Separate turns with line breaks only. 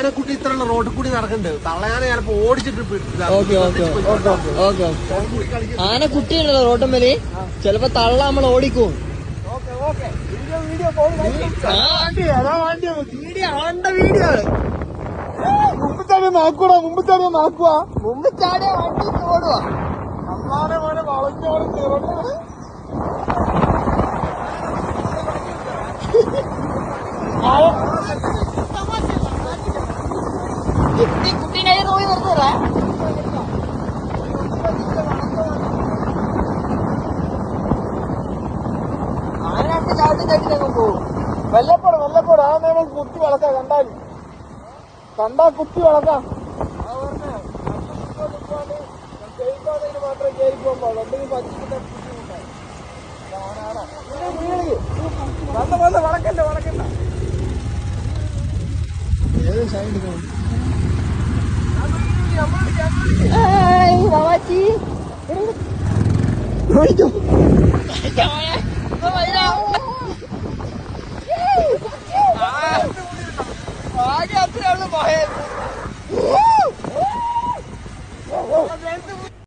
ആനക്കുട്ടി ഇത്രയുള്ള റോഡിൽ കൂടി നടക്കുന്നുണ്ട്. തള്ളയാനെ ചിലപ്പോ ഓടിച്ചിട്ട്
ആനക്കുട്ടിയുണ്ടല്ലോ റോട്ടുമ്മല്, ചിലപ്പോ തള്ള നമ്മൾ ഓടിക്കും. വീഡിയോ മുമ്പ് ചാടിയ നാക്കൂടാ, മുമ്പ് ചാടിയ നാക്കുവാ, മുമ്പ് ചാടിയ വണ്ടി ഓടുവാ. അമ്മാനെ മോനെ വളഞ്ഞോട് കുട്ടീനെ നോക്കി നിർത്തൂറേ. ആനക്ക് ചാട്ടി ചാട്ടിനങ്ങ് പോവും. വെല്ലപ്പോടും വെല്ലപ്പോടും ആ നേരം കുത്തി വളക്കാം. കണ്ടാ കുത്തി വളക്കാം. മാത്രമേ കയറി പോകാൻ പാടുള്ളൂ. എന്തെങ്കിലും പച്ചിട്ട് വളക്കണ്ട ഏത് സൈഡ് ആകെ അത്രയാണ് പോയത്.